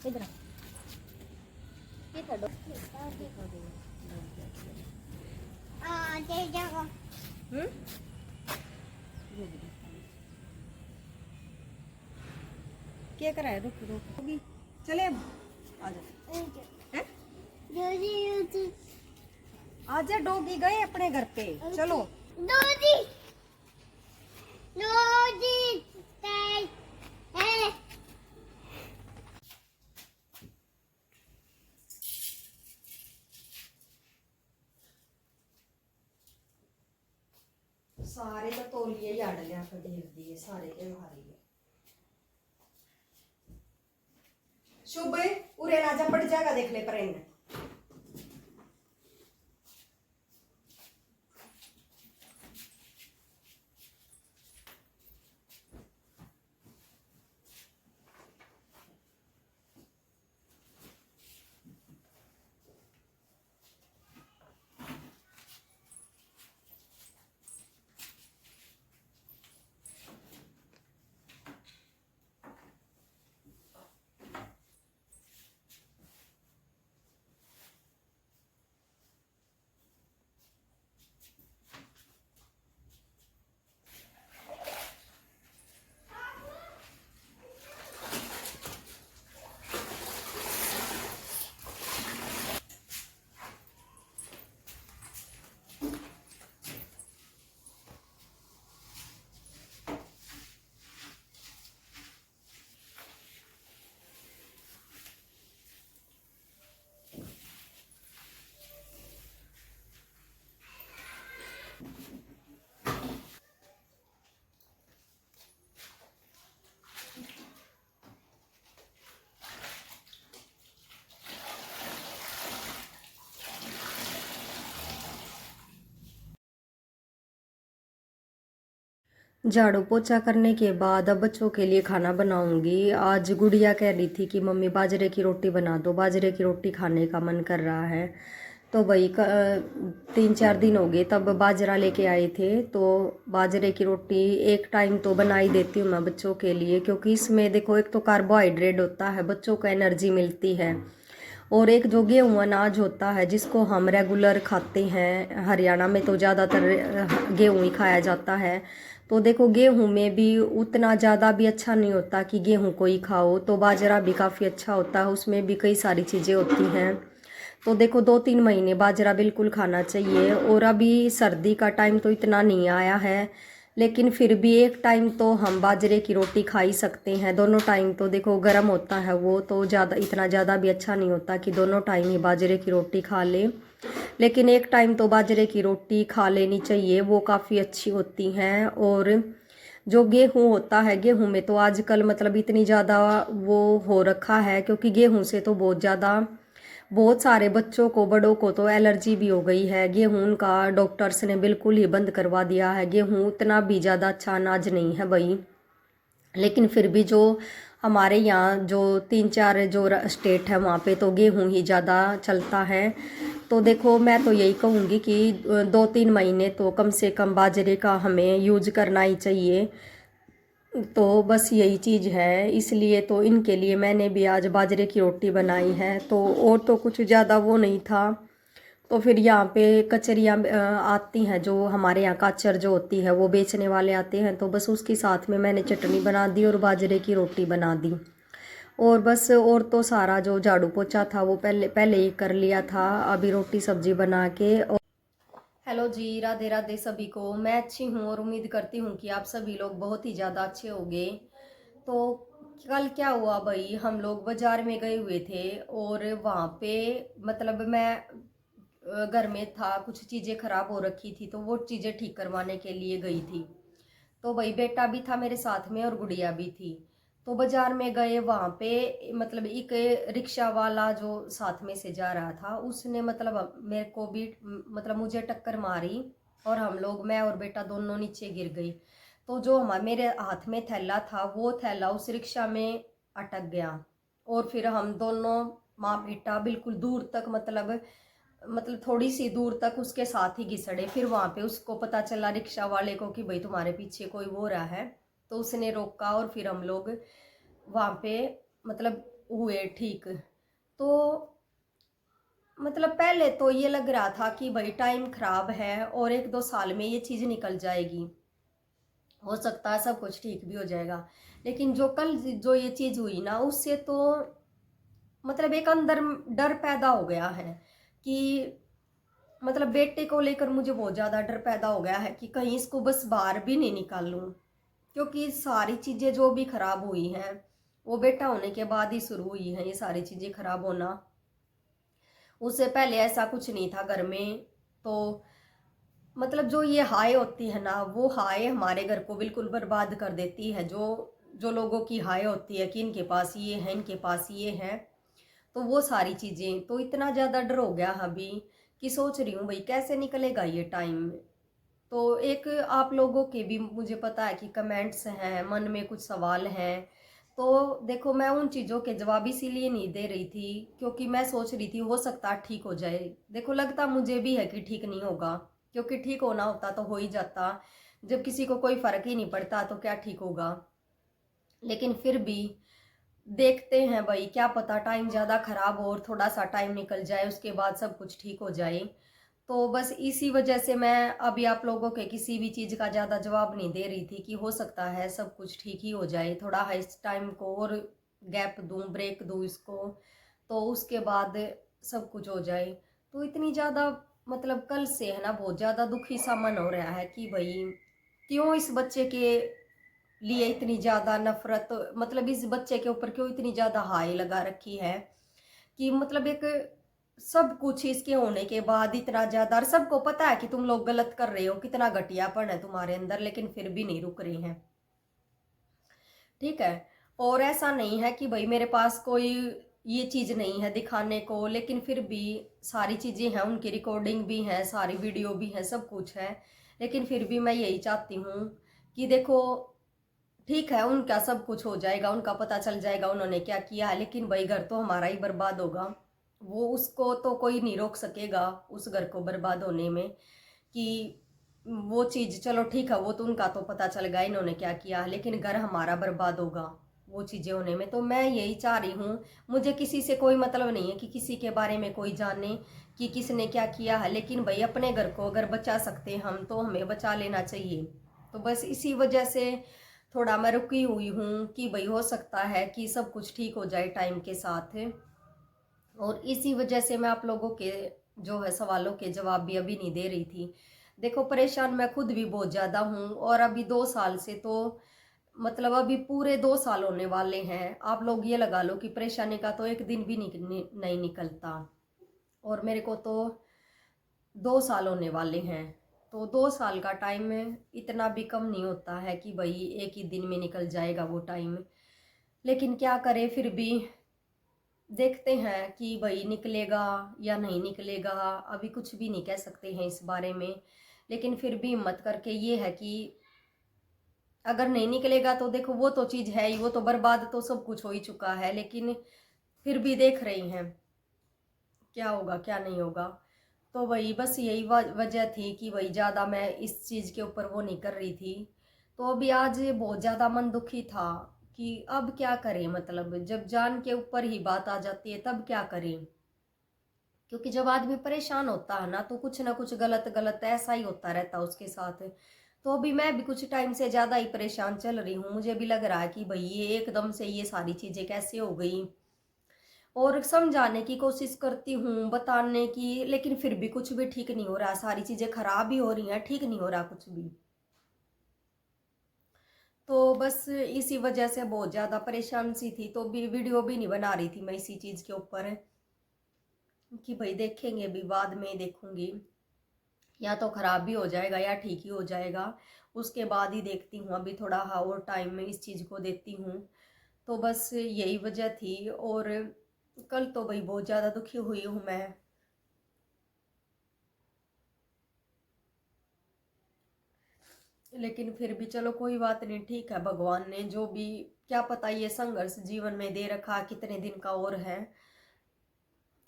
इधर ये था डॉ हम्म क्या करा है? रुक रुक होगी। चले अब आ जा हैं? आजा डॉगी गए अपने घर पे। चलो सारे तो तौलिए ही अड़ लिया कर ढेर दिए सारे के भारी है। शुभ उरे राजा पड़ जाएगा देख ले पर इन्हें। झाड़ू पोछा करने के बाद अब बच्चों के लिए खाना बनाऊंगी। आज गुड़िया कह रही थी कि मम्मी बाजरे की रोटी बना दो, बाजरे की रोटी खाने का मन कर रहा है। तो भाई 3-4 दिन हो गए तब बाजरा लेके आए थे, तो बाजरे की रोटी एक टाइम तो बना ही देती हूँ मैं बच्चों के लिए, क्योंकि इसमें देखो एक तो कार्बोहाइड्रेट होता है, बच्चों को एनर्जी मिलती है, और एक जो गेहूँ अनाज होता है जिसको हम रेगुलर खाते हैं। हरियाणा में तो ज़्यादातर गेहूँ ही खाया जाता है। तो देखो गेहूं में भी उतना ज़्यादा भी अच्छा नहीं होता कि गेहूं को ही खाओ, तो बाजरा भी काफ़ी अच्छा होता है, उसमें भी कई सारी चीज़ें होती हैं। तो देखो 2-3 महीने बाजरा बिल्कुल खाना चाहिए। और अभी सर्दी का टाइम तो इतना नहीं आया है, लेकिन फिर भी एक टाइम तो हम बाजरे की रोटी खा ही सकते हैं। दोनों टाइम तो देखो गर्म होता है वो, तो ज़्यादा इतना ज़्यादा भी अच्छा नहीं होता कि दोनों टाइम ही बाजरे की रोटी खा लें, लेकिन एक टाइम तो बाजरे की रोटी खा लेनी चाहिए, वो काफ़ी अच्छी होती हैं। और जो गेहूं होता है, गेहूं में तो आजकल मतलब इतनी ज़्यादा वो हो रखा है, क्योंकि गेहूं से तो बहुत सारे बच्चों को बड़ों को तो एलर्जी भी हो गई है। गेहूं का डॉक्टर्स ने बिल्कुल ही बंद करवा दिया है। गेहूं उतना भी ज़्यादा अच्छा अनाज नहीं है भाई, लेकिन फिर भी जो हमारे यहाँ जो 3-4 जो स्टेट है वहाँ पे तो गेहूं ही ज़्यादा चलता है। तो देखो मैं तो यही कहूँगी कि 2-3 महीने तो कम से कम बाजरे का हमें यूज करना ही चाहिए। तो बस यही चीज़ है, इसलिए तो इनके लिए मैंने भी आज बाजरे की रोटी बनाई है। तो और तो कुछ ज़्यादा वो नहीं था। तो फिर यहाँ पे कचरियाँ आती हैं, जो हमारे यहाँ काचर जो होती है वो बेचने वाले आते हैं, तो बस उसके साथ में मैंने चटनी बना दी और बाजरे की रोटी बना दी। और बस और तो सारा जो झाड़ू पोछा था वो पहले पहले ही कर लिया था। अभी रोटी सब्जी बना के हेलो जी, राधे राधे सभी को। मैं अच्छी हूँ और उम्मीद करती हूँ कि आप सभी लोग बहुत ही ज़्यादा अच्छे होंगे। तो कल क्या हुआ भाई, हम लोग बाजार में गए हुए थे और वहाँ पे मतलब मैं घर में था, कुछ चीज़ें खराब हो रखी थी, तो वो चीज़ें ठीक करवाने के लिए गई थी। तो भाई बेटा भी था मेरे साथ में और गुड़िया भी थी। तो बाजार में गए, वहां पे मतलब एक रिक्शा वाला जो साथ में से जा रहा था उसने मतलब मेरे को भी मतलब मुझे टक्कर मारी, और हम लोग मैं और बेटा दोनों नीचे गिर गई। तो जो हमारे मेरे हाथ में थैला था वो थैला उस रिक्शा में अटक गया, और फिर हम दोनों माँ बेटा बिल्कुल दूर तक मतलब थोड़ी सी दूर तक उसके साथ ही घिसड़े। फिर वहां पे उसको पता चला रिक्शा वाले को कि भाई तुम्हारे पीछे कोई वो रहा है, तो उसने रोका और फिर हम लोग वहां पे मतलब हुए ठीक। तो मतलब पहले तो ये लग रहा था कि भाई टाइम खराब है और 1-2 साल में ये चीज़ निकल जाएगी, हो सकता है सब कुछ ठीक भी हो जाएगा। लेकिन जो कल जो ये चीज़ हुई ना, उससे तो मतलब एक अंदर डर पैदा हो गया है कि मतलब बेटे को लेकर मुझे बहुत ज़्यादा डर पैदा हो गया है कि कहीं इसको बस बाहर भी नहीं निकालूं, क्योंकि सारी चीज़ें जो भी खराब हुई हैं वो बेटा होने के बाद ही शुरू हुई हैं। ये सारी चीज़ें खराब होना, उससे पहले ऐसा कुछ नहीं था घर में। तो मतलब जो ये हाय होती है ना, वो हाय हमारे घर को बिल्कुल बर्बाद कर देती है। जो जो लोगों की हाय होती है कि इनके पास ये है, इनके पास ये है, तो वो सारी चीज़ें तो इतना ज़्यादा डर हो गया अभी कि सोच रही हूँ भाई कैसे निकलेगा ये टाइम। तो एक आप लोगों के भी मुझे पता है कि कमेंट्स हैं, मन में कुछ सवाल हैं। तो देखो मैं उन चीज़ों के जवाब इसीलिए नहीं दे रही थी क्योंकि मैं सोच रही थी हो सकता है ठीक हो जाए। देखो लगता मुझे भी है कि ठीक नहीं होगा, क्योंकि ठीक होना होता तो हो ही जाता। जब किसी को कोई फर्क ही नहीं पड़ता तो क्या ठीक होगा। लेकिन फिर भी देखते हैं भाई, क्या पता टाइम ज़्यादा खराब हो और थोड़ा सा टाइम निकल जाए, उसके बाद सब कुछ ठीक हो जाए। तो बस इसी वजह से मैं अभी आप लोगों के किसी भी चीज़ का ज़्यादा जवाब नहीं दे रही थी कि हो सकता है सब कुछ ठीक ही हो जाए, थोड़ा है इस टाइम को और गैप दूं, ब्रेक दूं इसको, तो उसके बाद सब कुछ हो जाए। तो इतनी ज़्यादा मतलब कल से है ना बहुत ज़्यादा दुखी सा मन हो रहा है कि भाई क्यों इस बच्चे के लिए इतनी ज़्यादा नफरत, मतलब इस बच्चे के ऊपर क्यों इतनी ज़्यादा हाई लगा रखी है कि मतलब एक सब कुछ इसके होने के बाद इतना ज़्यादा, और सबको पता है कि तुम लोग गलत कर रहे हो, कितना घटियापन है तुम्हारे अंदर, लेकिन फिर भी नहीं रुक रहे हैं। ठीक है। और ऐसा नहीं है कि भाई मेरे पास कोई ये चीज़ नहीं है दिखाने को, लेकिन फिर भी सारी चीज़ें हैं, उनकी रिकॉर्डिंग भी है, सारी वीडियो भी है, सब कुछ है। लेकिन फिर भी मैं यही चाहती हूँ कि देखो ठीक है उनका सब कुछ हो जाएगा, उनका पता चल जाएगा उन्होंने क्या किया है, लेकिन भाई घर तो हमारा ही बर्बाद होगा। वो उसको तो कोई नहीं रोक सकेगा उस घर को बर्बाद होने में कि वो चीज़ चलो ठीक है, वो तो उनका तो पता चल गया इन्होंने क्या किया है, लेकिन घर हमारा बर्बाद होगा वो चीज़ें होने में। तो मैं यही चाह रही हूँ, मुझे किसी से कोई मतलब नहीं है कि किसी के बारे में कोई जाने कि किसने क्या किया है, लेकिन भाई अपने घर को अगर बचा सकते हैं हम तो हमें बचा लेना चाहिए। तो बस इसी वजह से थोड़ा मैं रुकी हुई हूँ कि भाई हो सकता है कि सब कुछ ठीक हो जाए टाइम के साथ। और इसी वजह से मैं आप लोगों के जो है सवालों के जवाब भी अभी नहीं दे रही थी। देखो परेशान मैं खुद भी बहुत ज़्यादा हूँ, और अभी 2 साल से तो मतलब अभी पूरे 2 साल होने वाले हैं। आप लोग ये लगा लो कि परेशानी का तो एक दिन भी नहीं निकलता, और मेरे को तो 2 साल होने वाले हैं। तो 2 साल का टाइम इतना भी कम नहीं होता है कि भाई एक ही दिन में निकल जाएगा वो टाइम। लेकिन क्या करें, फिर भी देखते हैं कि भाई निकलेगा या नहीं निकलेगा। अभी कुछ भी नहीं कह सकते हैं इस बारे में, लेकिन फिर भी हिम्मत करके ये है कि अगर नहीं निकलेगा तो देखो वो तो चीज़ है ही, वो तो बर्बाद तो सब कुछ हो ही चुका है, लेकिन फिर भी देख रही हैं क्या होगा क्या नहीं होगा। तो वही बस यही वजह थी कि वही ज़्यादा मैं इस चीज़ के ऊपर वो नहीं कर रही थी। तो अभी आज बहुत ज़्यादा मन दुखी था कि अब क्या करें, मतलब जब जान के ऊपर ही बात आ जाती है तब क्या करें। क्योंकि जब आदमी परेशान होता है ना कुछ गलत गलत ऐसा ही होता रहता है उसके साथ। तो अभी मैं भी कुछ टाइम से ज़्यादा ही परेशान चल रही हूँ, मुझे भी लग रहा है कि भाई ये एकदम से ये सारी चीज़ें कैसे हो गई। और समझाने की कोशिश करती हूँ, बताने की, लेकिन फिर भी कुछ भी ठीक नहीं हो रहा, सारी चीज़ें खराब ही हो रही हैं, ठीक नहीं हो रहा कुछ भी। तो बस इसी वजह से बहुत ज़्यादा परेशान सी थी, तो भी वीडियो भी नहीं बना रही थी मैं इसी चीज़ के ऊपर कि भाई देखेंगे, भी बाद में देखूंगी, या तो खराब भी हो जाएगा या ठीक ही हो जाएगा, उसके बाद ही देखती हूँ। अभी थोड़ा हाँ और टाइम में इस चीज़ को देती हूँ। तो बस यही वजह थी। और कल तो भाई बहुत ज़्यादा दुखी हुई हूँ मैं, लेकिन फिर भी चलो कोई बात नहीं, ठीक है, भगवान ने जो भी, क्या पता ये संघर्ष जीवन में दे रखा कितने दिन का और है।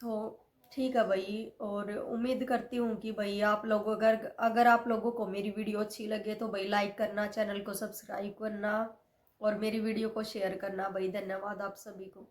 तो ठीक है भाई, और उम्मीद करती हूँ कि भाई आप लोग अगर अगर आप लोगों को मेरी वीडियो अच्छी लगे तो भाई लाइक करना, चैनल को सब्सक्राइब करना और मेरी वीडियो को शेयर करना भाई। धन्यवाद आप सभी को।